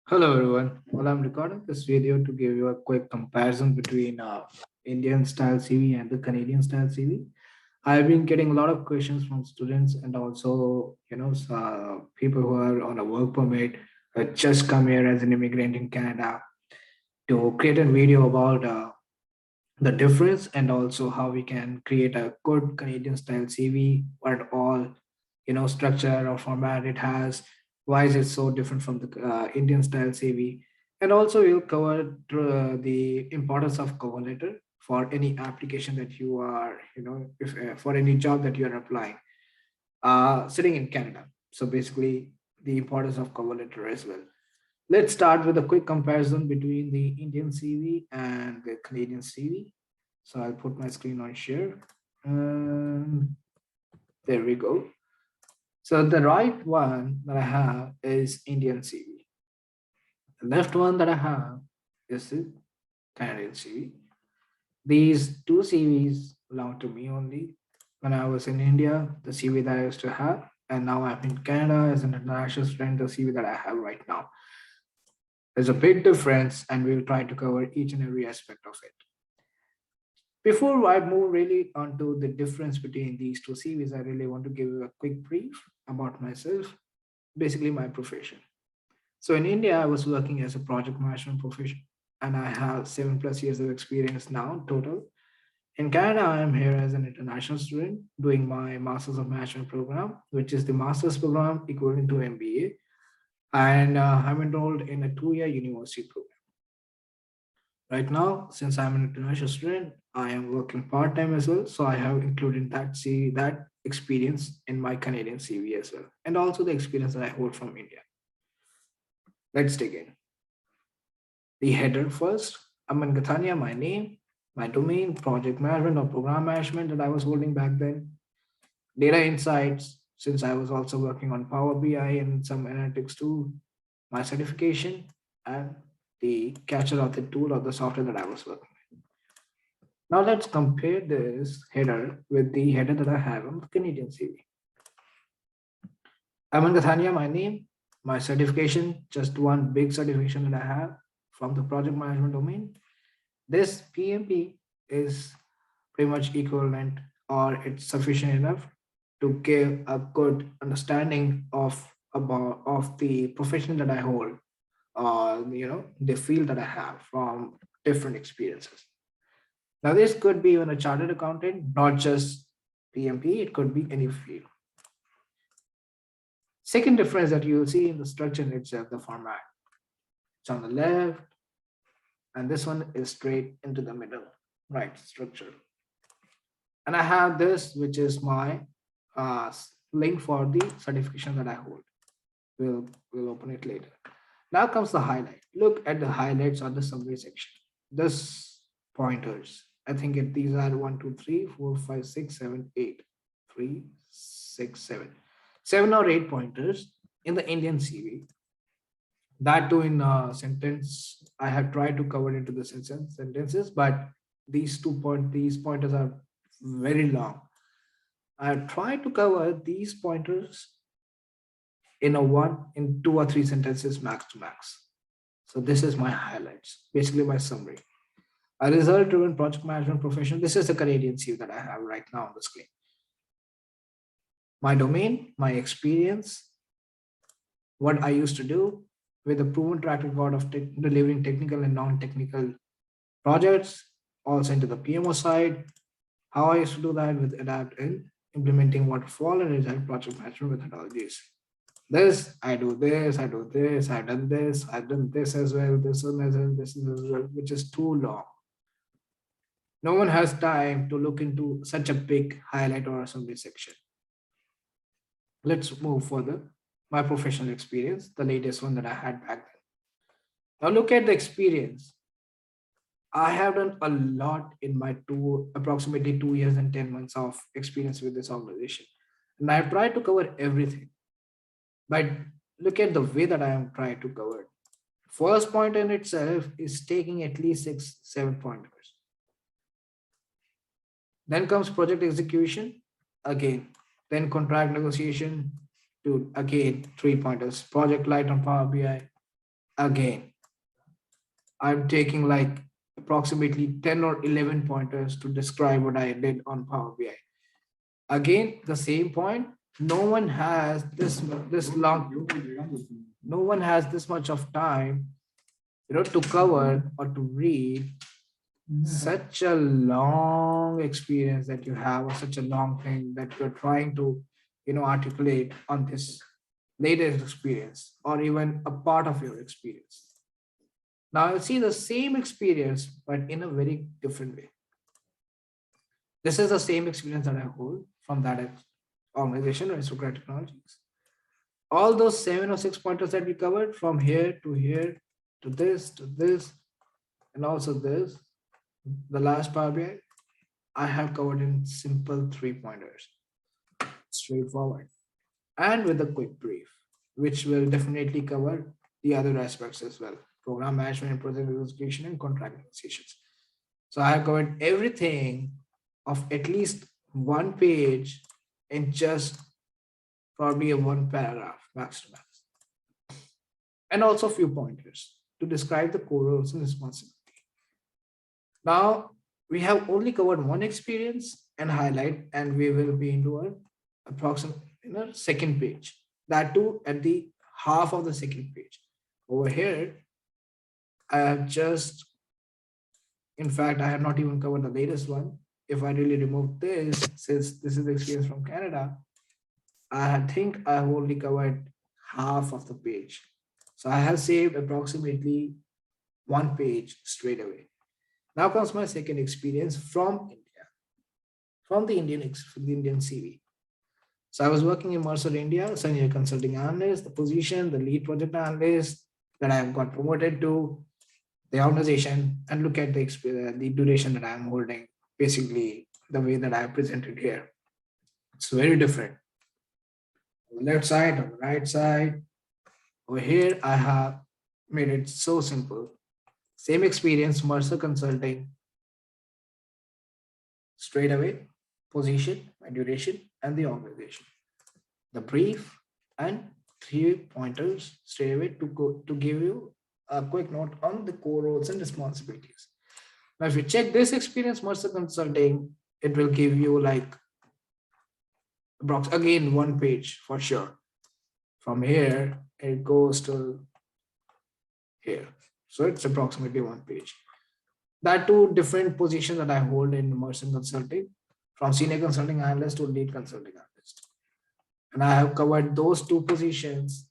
Hello everyone. Well, I'm recording this video to give you a quick comparison between Indian style CV and the Canadian style CV. I've been getting a lot of questions from students and also, people who are on a work permit, just come here as an immigrant in Canada to create a video about the difference and also how we can create a good Canadian style CV, what all structure or format it has, why is it so different from the Indian style CV, and also we'll cover the importance of cover letter for any application that you are, if for any job that you are applying, sitting in Canada. So basically, the importance of cover letter as well. Let's start with a quick comparison between the Indian CV and the Canadian CV. So I'll put my screen on share. And there we go. So the right one that I have is Indian CV. The left one that I have is the Canadian CV. These two CVs belong to me only. When I was in India, the CV that I used to have, and now I'm in Canada as an international student, the CV that I have right now. There's a big difference, and we'll try to cover each and every aspect of it. Before I move really onto the difference between these two CVs, I really want to give you a quick brief about myself, basically my profession. So in India, I was working as a project management profession, and I have 7+ years of experience now total. In Canada, I am here as an international student doing my Masters of Management program, which is the master's program equivalent to MBA, and I'm enrolled in a 2-year university program. Right now, since I'm an international student, I am working part time as well. So I have included that experience in my Canadian CV as well, and also the experience that I hold from India. Let's dig in. The header first. Aman Gathania, my name, my domain, project management or program management that I was holding back then. Data insights, since I was also working on Power BI and some analytics too. My certification and the catcher of the tool or the software that I was working. Now let's compare this header with the header that I have on the Canadian CV. Aman Gathania, my name, my certification, just one big certification that I have from the project management domain. This PMP is pretty much equivalent or it's sufficient enough to give a good understanding of the profession that I hold or the field that I have from different experiences. Now, this could be even a chartered accountant, not just PMP, it could be any field. Second difference that you will see in the structure in itself, the format. It's on the left, and this one is straight into the middle, right structure. And I have this, which is my link for the certification that I hold. We'll open it later. Now comes the highlight. Look at the highlights on the summary section. This pointers. I think these are 1, 2, 3, 4, 5, 6, 7, 8. 3, 6, 7. 7 or 8 pointers in the Indian CV. That too in a sentence. I have tried to cover into the sentences, but these pointers are very long. I have tried to cover these pointers in 2 or 3 sentences max to max. So this is my highlights, basically my summary. A result-driven project management professional. This is the Canadian CV that I have right now on the screen. My domain, my experience, what I used to do with a proven track record of delivering technical and non-technical projects, also into the PMO side, how I used to do that with adapt and implementing waterfall and agile project management methodologies. This, I do this, I do this, I've done this as well, this one as well, this as well, which is too long. No one has time to look into such a big highlight or assembly section. Let's move further. My professional experience, the latest one that I had back then. Now look at the experience. I have done a lot in my approximately 2 years and 10 months of experience with this organization. And I've tried to cover everything. But look at the way that I am trying to cover it. First point in itself is taking at least 6, 7 pointers. Then comes project execution, again. Then contract negotiation, to again 3 pointers. Project light on Power BI. Again, I'm taking like approximately 10 or 11 pointers to describe what I did on Power BI. Again, the same point. No one has this long. No one has this much of time, to cover or to read such a long experience that you have, or such a long thing that you're trying to, articulate on this latest experience, or even a part of your experience. Now you'll see the same experience, but in a very different way. This is the same experience that I hold from that organization, Aristocrat Technologies. All those 7 or 6 pointers that we covered from here to this, and also this, the last Power BI, I have covered in simple 3 pointers, straightforward, and with a quick brief, which will definitely cover the other aspects as well: program management, project execution, and contract negotiations. So I have covered everything of at least one page in just probably a one paragraph max to max, and also a few pointers to describe the core roles and responsibility. Now we have only covered one experience and highlight, and we will be into our approximate second page. That too at the half of the second page. Over here, I have just, in fact, I have not even covered the latest one. If I really remove this, since this is the experience from Canada, I think I have only covered half of the page. So I have saved approximately one page straight away. Now comes my second experience from India, from the Indian CV. So I was working in Mercer India, senior consulting analyst, the position, the lead project analyst that I have got promoted to the organization, and look at the duration that I am holding, basically the way that I have presented here. It's very different. On the left side, on the right side, over here, I have made it so simple. Same experience, Mercer Consulting, straight away, position, and duration, and the organization. The brief and 3 pointers straight away to give you a quick note on the core roles and responsibilities. Now, if you check this experience, Mercer Consulting, it will give you like again one page for sure. From here, it goes to here. So it's approximately one page. That two different positions that I hold in Mercer Consulting, from senior consulting analyst to lead consulting analyst. And I have covered those two positions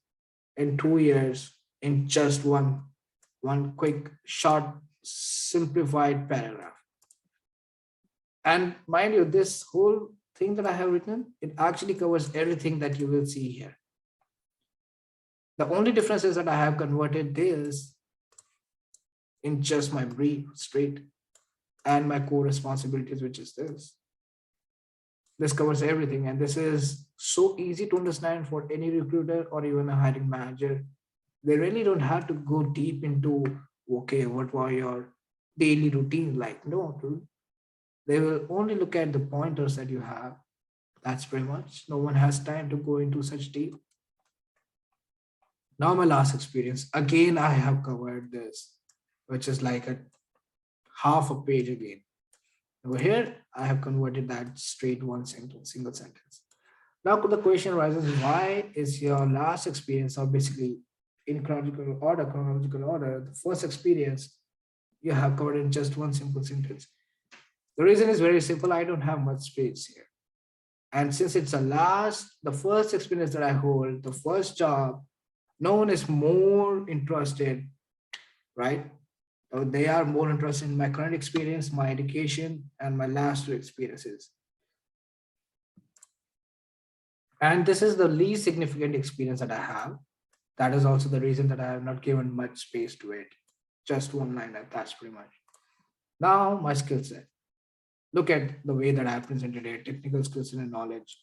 in 2 years in just one quick, short, simplified paragraph. And mind you, this whole thing that I have written, it actually covers everything that you will see here. The only difference is that I have converted this in just my brief straight and my core responsibilities, which is this. This covers everything, and this is so easy to understand for any recruiter or even a hiring manager. They really don't have to go deep into, okay, what were your daily routine like? No, dude. They will only look at the pointers that you have. That's pretty much. No one has time to go into such deep. Now, my last experience. Again, I have covered this, which is like a half a page again. Over here, I have converted that straight one single sentence. Now, the question arises, why is your last experience, or basically in chronological order, the first experience you have covered in just one simple sentence? The reason is very simple. I don't have much space here. And since it's the first experience that I hold, the first job, no one is more interested, right? They are more interested in my current experience, my education, and my last two experiences. And this is the least significant experience that I have. That is also the reason that I have not given much space to it. Just one line, that's pretty much. Now, my skill set. Look at the way that I have presented it: technical skills and knowledge,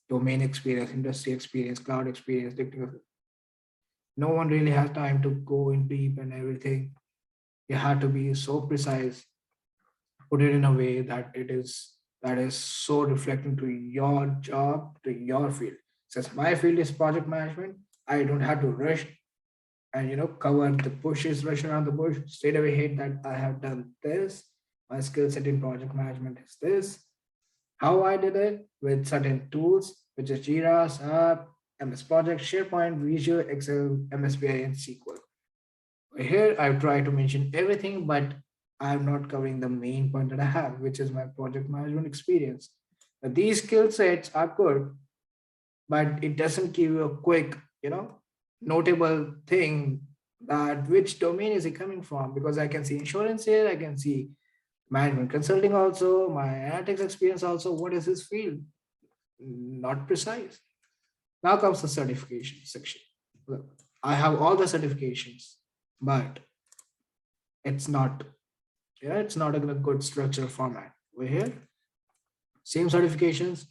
domain experience, industry experience, cloud experience, technical. No one really has time to go in deep and everything. You have to be so precise, put it in a way that is so reflecting to your job, to your field. Since my field is project management, I don't have to rush and cover the bushes, rush around the bush, straight away hit that I have done this. My skill set in project management is this. How I did it with certain tools, which is Jira, SAP, MS Project, SharePoint, Visual, Excel, MSBI, and SQL. Here I've tried to mention everything, but I'm not covering the main point that I have, which is my project management experience. Now, these skill sets are good, but it doesn't give you a quick, notable thing that which domain is it coming from, because I can see insurance here, I can see management consulting also, my analytics experience also. What is his field? Not precise. Now comes the certification section. Look, I have all the certifications, but it's not, it's not a good structure format. We're here, same certifications,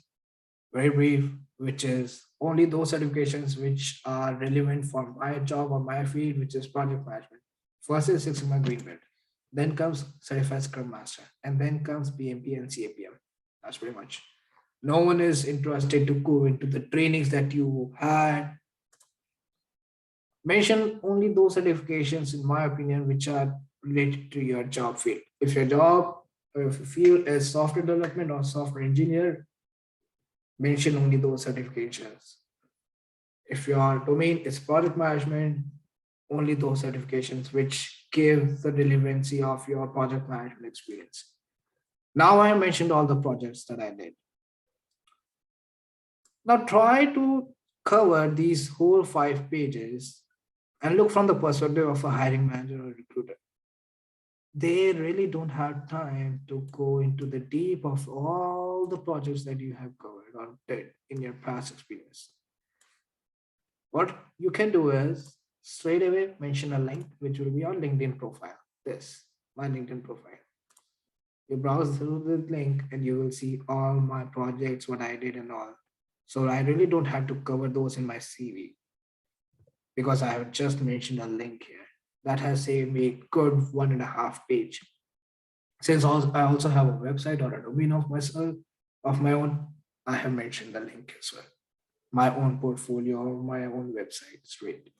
very brief, which is only those certifications which are relevant for my job or my field, which is project management. First is Six Sigma Green Belt, then comes Certified Scrum Master, and then comes PMP and CAPM. That's pretty much. No one is interested to go into the trainings that you had. Mention only those certifications, in my opinion, which are related to your job field. If your job or if your field is software development or software engineer, mention only those certifications. If your domain is project management, only those certifications which give the relevancy of your project management experience. Now I mentioned all the projects that I did. Now try to cover these whole 5 pages and look from the perspective of a hiring manager or recruiter. They really don't have time to go into the deep of all the projects that you have covered or did in your past experience. What you can do is straight away mention a link which will be your LinkedIn profile. This, my LinkedIn profile. You browse through the link and you will see all my projects, what I did and all. So I really don't have to cover those in my CV because I have just mentioned a link here. That has saved me a good 1.5 page. Since I also have a website or a domain of myself, of my own, I have mentioned the link as well. My own portfolio or my own website straight.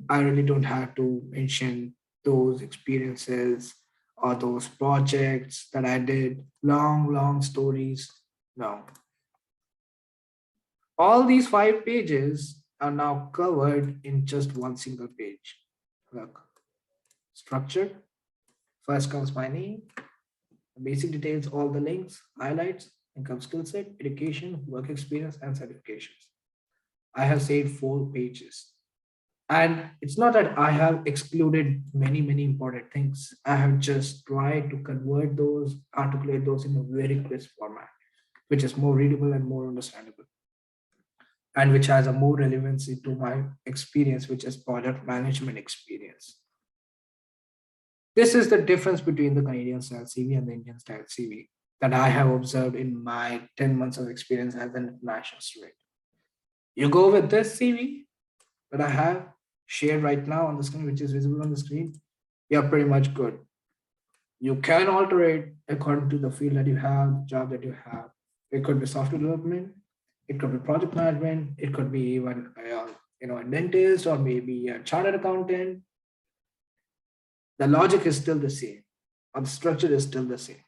I really don't have to mention those experiences or those projects that I did, long stories. No. All these 5 pages are now covered in just one single page. Look, structure. First comes my name, basic details, all the links, highlights, income skill set, education, work experience, and certifications. I have saved 4 pages. And it's not that I have excluded many important things. I have just tried to convert those, articulate those in a very crisp format, which is more readable and more understandable, and which has a more relevancy to my experience, which is product management experience. This is the difference between the Canadian style CV and the Indian style CV that I have observed in my 10 months of experience as an international student. You go with this CV that I have shared right now on the screen, which is visible on the screen, you're pretty much good. You can alter it according to the field that you have, the job that you have. It could be software development, it could be project management, it could be even a dentist or maybe a chartered accountant. The logic is still the same, or the structure is still the same.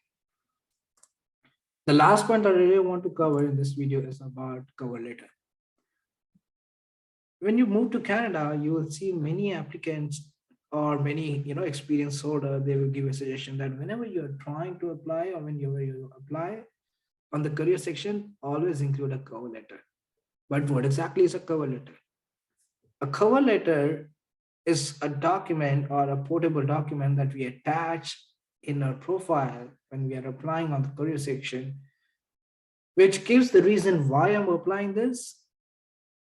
The last point I really want to cover in this video is about cover letter. When you move to Canada, you will see many applicants or many experienced holder. They will give a suggestion that whenever you're trying to apply or whenever you apply on the career section, always include a cover letter. But what exactly is a cover letter? A cover letter is a document or a portable document that we attach in our profile when we are applying on the career section, which gives the reason why I'm applying this,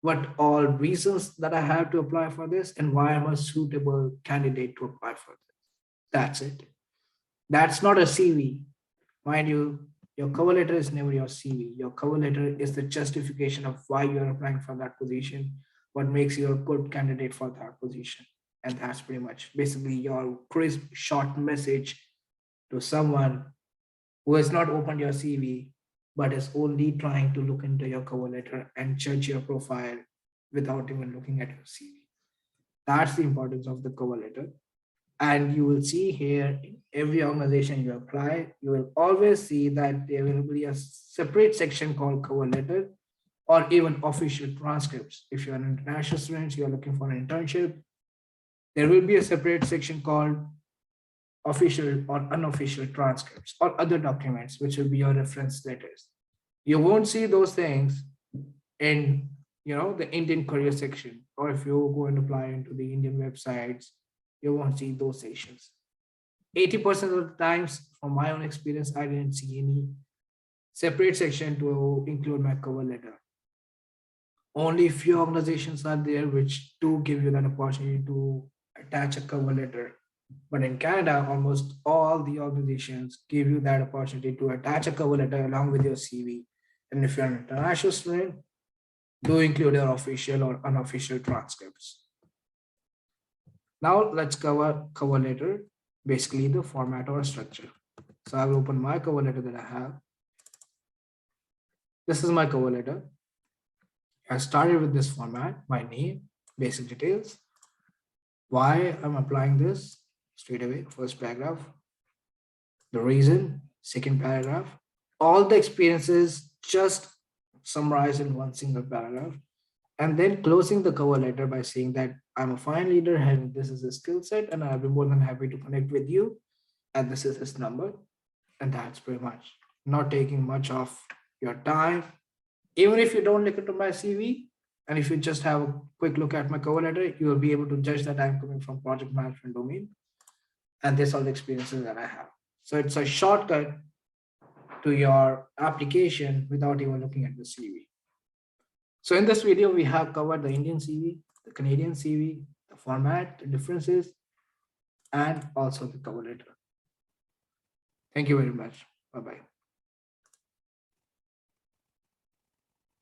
what all reasons that I have to apply for this, and why I'm a suitable candidate to apply for this. That's it. That's not a CV. Mind you, your cover letter is never your CV. Your cover letter is the justification of why you're applying for that position, what makes you a good candidate for that position. And that's pretty much basically your crisp, short message to someone who has not opened your CV, but is only trying to look into your cover letter and judge your profile without even looking at your CV. That's the importance of the cover letter. And you will see here in every organization you apply, you will always see that there will be a separate section called cover letter or even official transcripts. If you're an international student, you're looking for an internship, there will be a separate section called official or unofficial transcripts or other documents, which will be your reference letters. You won't see those things in the Indian career section, or if you go and apply into the Indian websites, you won't see those sections. 80% of the times, from my own experience, I didn't see any separate section to include my cover letter. Only few organizations are there which do give you that opportunity to attach a cover letter. But in Canada, almost all the organizations give you that opportunity to attach a cover letter along with your CV. And if you're an international student, do include your official or unofficial transcripts. Now let's cover cover letter, basically the format or structure. So I'll open my cover letter that I have. This is my cover letter. I started with this format, my name, basic details, why I'm applying this straight away, first paragraph, the reason, second paragraph, all the experiences just summarized in one single paragraph, and then closing the cover letter by saying that I'm a fine leader and this is a skill set, and I'll be more than happy to connect with you. And this is his number. And that's pretty much not taking much of your time. Even if you don't look into my CV, and if you just have a quick look at my cover letter, you will be able to judge that I'm coming from project management domain. And these are the experiences that I have. So it's a shortcut to your application without even looking at the CV. So in this video, we have covered the Indian CV, the Canadian CV, the format, the differences, and also the cover letter. Thank you very much. Bye-bye.